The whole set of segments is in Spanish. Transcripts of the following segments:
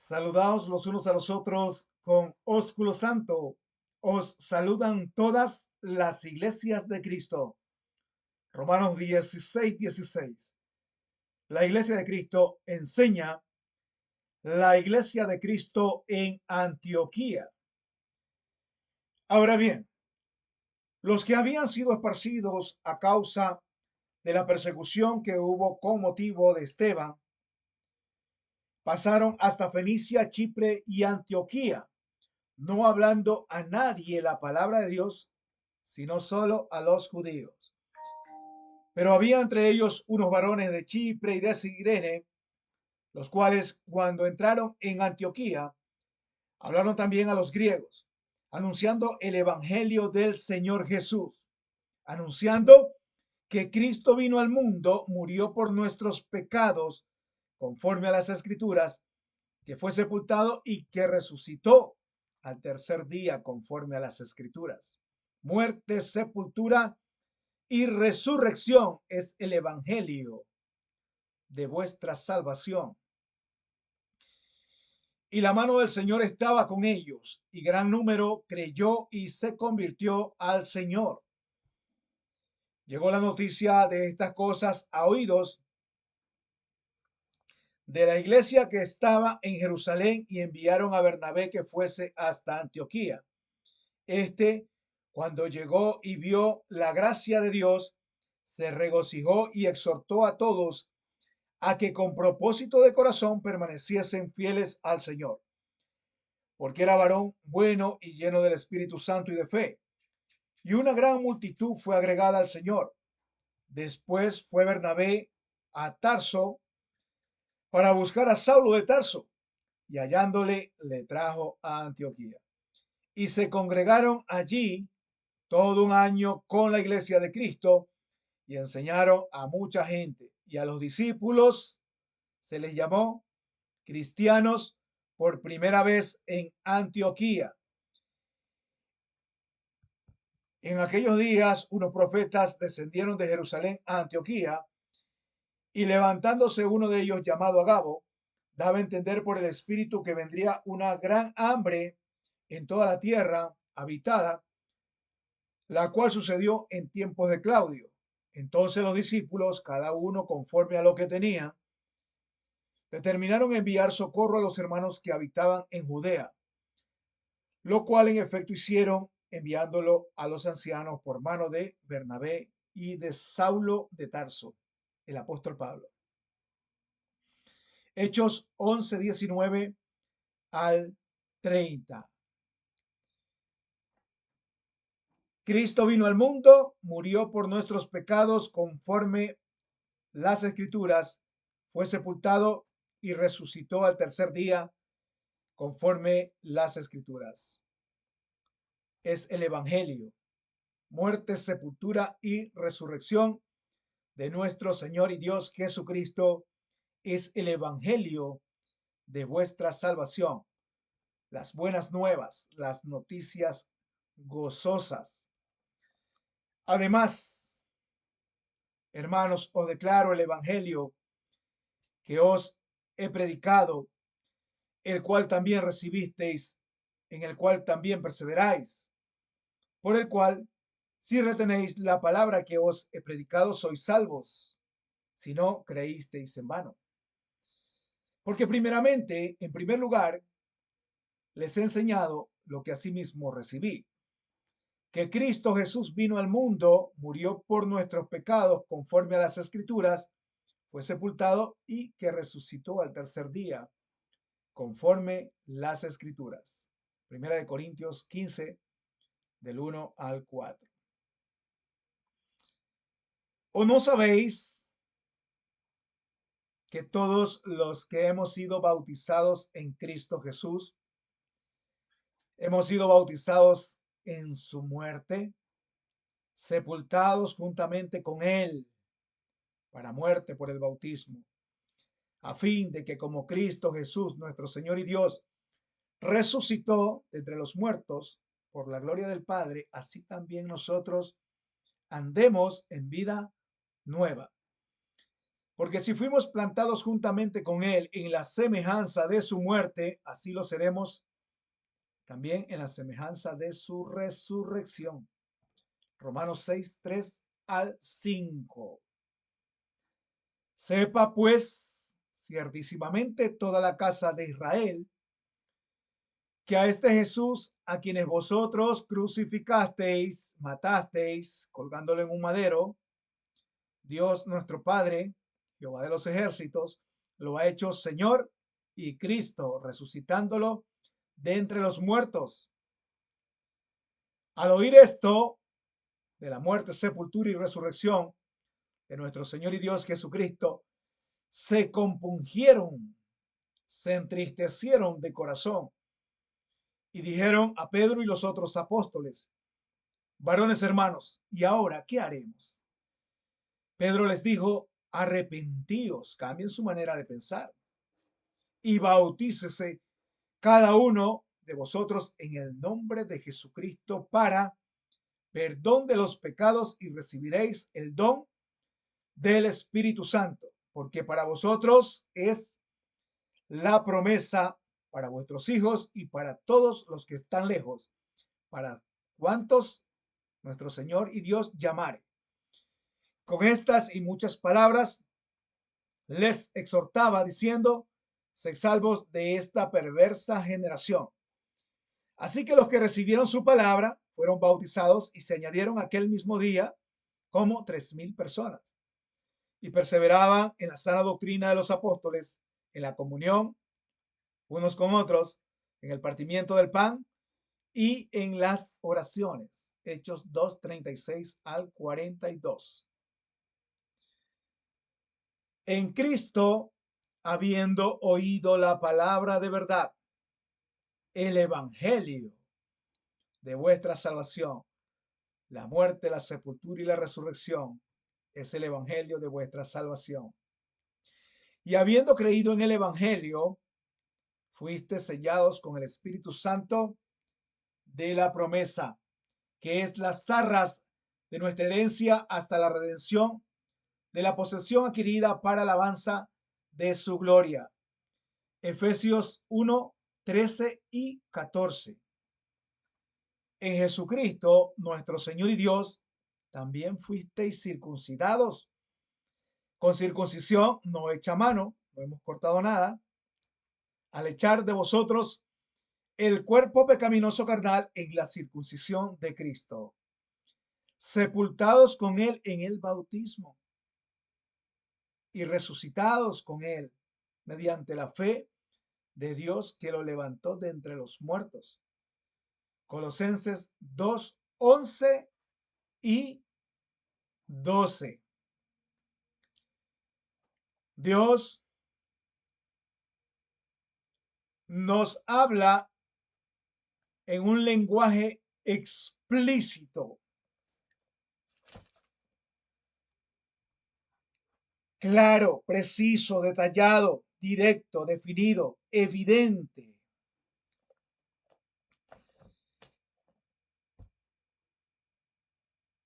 Saludaos los unos a los otros con ósculo santo. Os saludan todas las iglesias de Cristo. Romanos 16:16. La iglesia de Cristo enseña la iglesia de Cristo en Antioquía. Ahora bien, los que habían sido esparcidos a causa de la persecución que hubo con motivo de Esteban, pasaron hasta Fenicia, Chipre y Antioquía, no hablando a nadie la palabra de Dios, sino solo a los judíos. Pero había entre ellos unos varones de Chipre y de Cirene, los cuales cuando entraron en Antioquía, hablaron también a los griegos, anunciando el evangelio del Señor Jesús, anunciando que Cristo vino al mundo, murió por nuestros pecados, conforme a las escrituras, que fue sepultado y que resucitó al tercer día, conforme a las escrituras. Muerte, sepultura y resurrección es el evangelio de vuestra salvación. Y la mano del Señor estaba con ellos, y gran número creyó y se convirtió al Señor. Llegó la noticia de estas cosas a oídos de la iglesia que estaba en Jerusalén, y enviaron a Bernabé que fuese hasta Antioquía. Este, cuando llegó y vio la gracia de Dios, se regocijó y exhortó a todos a que con propósito de corazón permaneciesen fieles al Señor, porque era varón bueno y lleno del Espíritu Santo y de fe. Y una gran multitud fue agregada al Señor. Después fue Bernabé a Tarso para buscar a Saulo de Tarso, y hallándole le trajo a Antioquía. Y se congregaron allí todo un año con la iglesia de Cristo, y enseñaron a mucha gente. Y a los discípulos se les llamó cristianos por primera vez en Antioquía. En aquellos días unos profetas descendieron de Jerusalén a Antioquía, y levantándose uno de ellos llamado Agabo, daba a entender por el Espíritu que vendría una gran hambre en toda la tierra habitada, la cual sucedió en tiempos de Claudio. Entonces los discípulos, cada uno conforme a lo que tenía, determinaron enviar socorro a los hermanos que habitaban en Judea, lo cual en efecto hicieron, enviándolo a los ancianos por mano de Bernabé y de Saulo de Tarso, el apóstol Pablo. Hechos 11:19 al 30. Cristo vino al mundo, murió por nuestros pecados conforme las escrituras, fue sepultado y resucitó al tercer día conforme las escrituras. Es el evangelio, muerte, sepultura y resurrección de nuestro Señor y Dios Jesucristo. Es el evangelio de vuestra salvación, las buenas nuevas, las noticias gozosas. Además, hermanos, os declaro el evangelio que os he predicado, el cual también recibisteis, en el cual también perseveráis, por el cual, si retenéis la palabra que os he predicado, sois salvos, si no creísteis en vano. Porque primeramente, en primer lugar, les he enseñado lo que asimismo recibí, que Cristo Jesús vino al mundo, murió por nuestros pecados conforme a las escrituras, fue sepultado y que resucitó al tercer día conforme las escrituras. Primera de Corintios 15, del 1 al 4. ¿O no sabéis que todos los que hemos sido bautizados en Cristo Jesús, hemos sido bautizados en su muerte, sepultados juntamente con él para muerte por el bautismo, a fin de que como Cristo Jesús, nuestro Señor y Dios, resucitó de entre los muertos por la gloria del Padre, así también nosotros andemos en vida nueva? Porque si fuimos plantados juntamente con él en la semejanza de su muerte, así lo seremos también en la semejanza de su resurrección. Romanos 6, 3 al 5. Sepa pues ciertísimamente toda la casa de Israel que a este Jesús, a quienes vosotros crucificasteis, matasteis, colgándolo en un madero, Dios nuestro Padre, Jehová de los ejércitos, lo ha hecho Señor y Cristo, resucitándolo de entre los muertos. Al oír esto de la muerte, sepultura y resurrección de nuestro Señor y Dios Jesucristo, se compungieron, se entristecieron de corazón y dijeron a Pedro y los otros apóstoles: varones hermanos, ¿y ahora qué haremos? Pedro les dijo: arrepentíos, cambien su manera de pensar y bautícese cada uno de vosotros en el nombre de Jesucristo para perdón de los pecados y recibiréis el don del Espíritu Santo, porque para vosotros es la promesa, para vuestros hijos y para todos los que están lejos, para cuantos nuestro Señor y Dios llamare. Con estas y muchas palabras les exhortaba diciendo: sed salvos de esta perversa generación. Así que los que recibieron su palabra fueron bautizados y se añadieron aquel mismo día como 3,000 personas. Y perseveraban en la sana doctrina de los apóstoles, en la comunión unos con otros, en el partimiento del pan y en las oraciones. Hechos 2:36 al 42. En Cristo, habiendo oído la palabra de verdad, el evangelio de vuestra salvación, la muerte, la sepultura y la resurrección, es el evangelio de vuestra salvación. Y habiendo creído en el evangelio, fuiste sellados con el Espíritu Santo de la promesa, que es las arras de nuestra herencia hasta la redención de la posesión adquirida para alabanza de su gloria. Efesios 1, 13 y 14. En Jesucristo, nuestro Señor y Dios, también fuisteis circuncidados con circuncisión no hecha a mano, no hemos cortado nada, al echar de vosotros el cuerpo pecaminoso carnal en la circuncisión de Cristo, sepultados con él en el bautismo y resucitados con él mediante la fe de Dios que lo levantó de entre los muertos. Colosenses 2, 11 y 12. Dios nos habla en un lenguaje explícito, claro, preciso, detallado, directo, definido, evidente.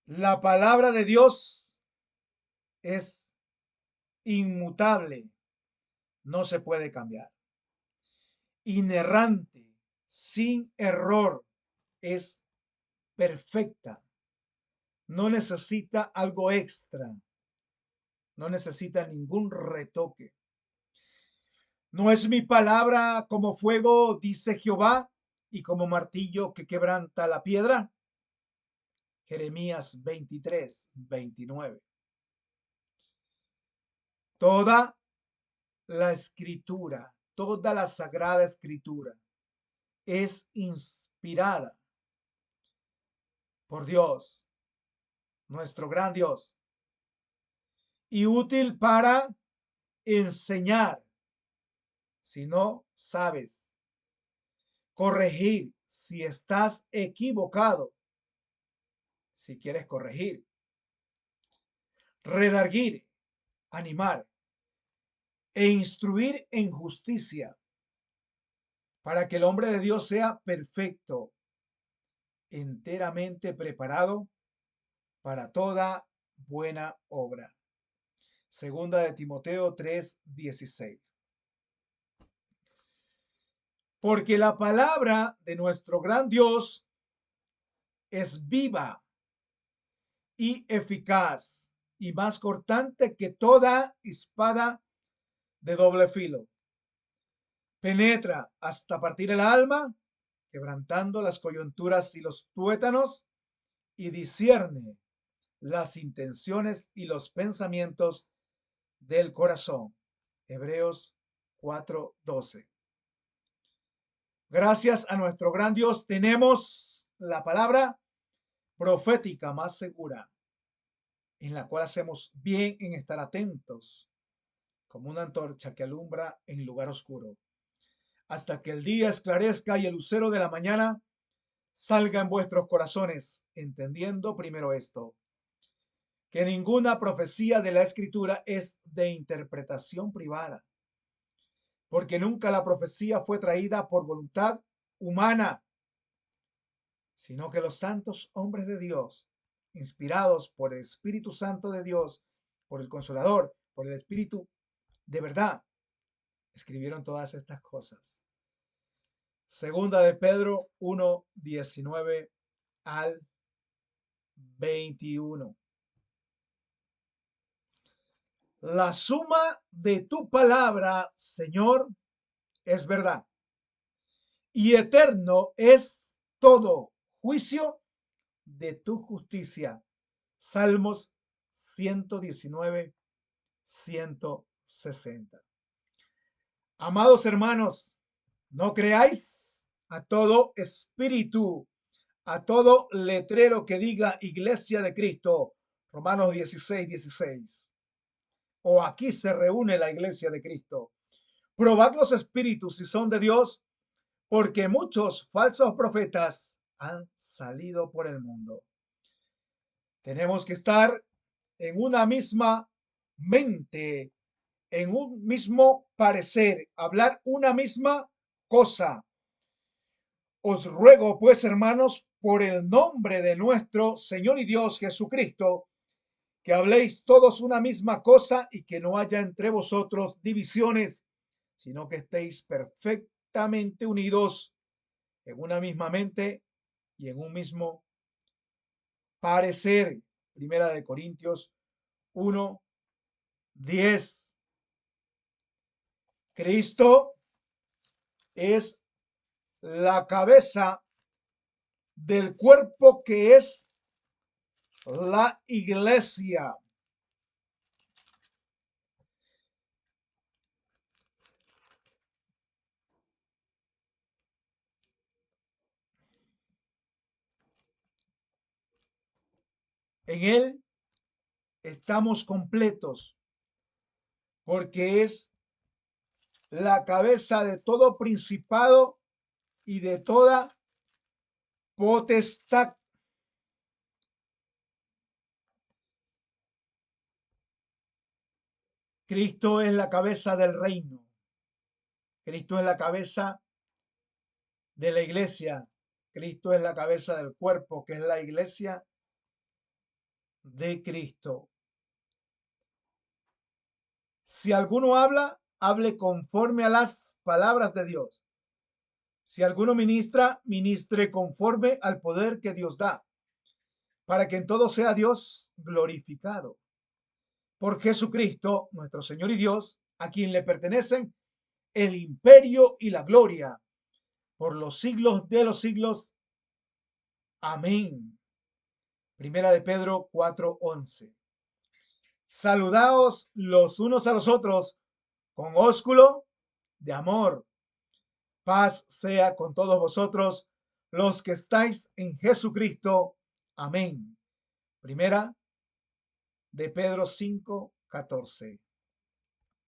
La palabra de Dios es inmutable, no se puede cambiar. Inerrante, sin error, es perfecta. No necesita algo extra, no necesita ningún retoque. No es mi palabra como fuego, dice Jehová, y como martillo que quebranta la piedra. Jeremías 23, 29. Toda la escritura, toda la sagrada escritura es inspirada por Dios, nuestro gran Dios, y útil para enseñar, si no sabes, corregir, si estás equivocado, si quieres corregir, redarguir, animar e instruir en justicia, para que el hombre de Dios sea perfecto, enteramente preparado para toda buena obra. Segunda de Timoteo 3:16. Porque la palabra de nuestro gran Dios es viva y eficaz y más cortante que toda espada de doble filo. Penetra hasta partir el alma, quebrantando las coyunturas y los tuétanos, y discierne las intenciones y los pensamientos del corazón. Hebreos 4:12. Gracias a nuestro gran Dios tenemos la palabra profética más segura, en la cual hacemos bien en estar atentos, como una antorcha que alumbra en lugar oscuro, hasta que el día esclarezca y el lucero de la mañana salga en vuestros corazones, entendiendo primero esto, que ninguna profecía de la Escritura es de interpretación privada, porque nunca la profecía fue traída por voluntad humana, sino que los santos hombres de Dios, inspirados por el Espíritu Santo de Dios, por el Consolador, por el Espíritu de verdad, escribieron todas estas cosas. Segunda de Pedro 1:19 al 21. La suma de tu palabra, Señor, es verdad, y eterno es todo juicio de tu justicia. Salmos 119, 160. Amados hermanos, no creáis a todo espíritu, a todo letrero que diga Iglesia de Cristo, Romanos 16:16. O aquí se reúne la Iglesia de Cristo. Probad los espíritus si son de Dios, porque muchos falsos profetas han salido por el mundo. Tenemos que estar en una misma mente, en un mismo parecer, hablar una misma cosa. Os ruego, pues, hermanos, por el nombre de nuestro Señor y Dios Jesucristo, que habléis todos una misma cosa y que no haya entre vosotros divisiones, sino que estéis perfectamente unidos en una misma mente y en un mismo parecer. Primera de Corintios 1:10. Cristo es la cabeza del cuerpo que es la iglesia. En él estamos completos porque es la cabeza de todo principado y de toda potestad. Cristo es la cabeza del reino. Cristo es la cabeza de la iglesia. Cristo es la cabeza del cuerpo, que es la iglesia de Cristo. Si alguno habla, hable conforme a las palabras de Dios. Si alguno ministra, ministre conforme al poder que Dios da, para que en todo sea Dios glorificado. Por Jesucristo, nuestro Señor y Dios, a quien le pertenecen el imperio y la gloria por los siglos de los siglos. Amén. Primera de Pedro 4:11. Saludaos los unos a los otros con ósculo de amor. Paz sea con todos vosotros los que estáis en Jesucristo. Amén. Primera de Pedro 5:14.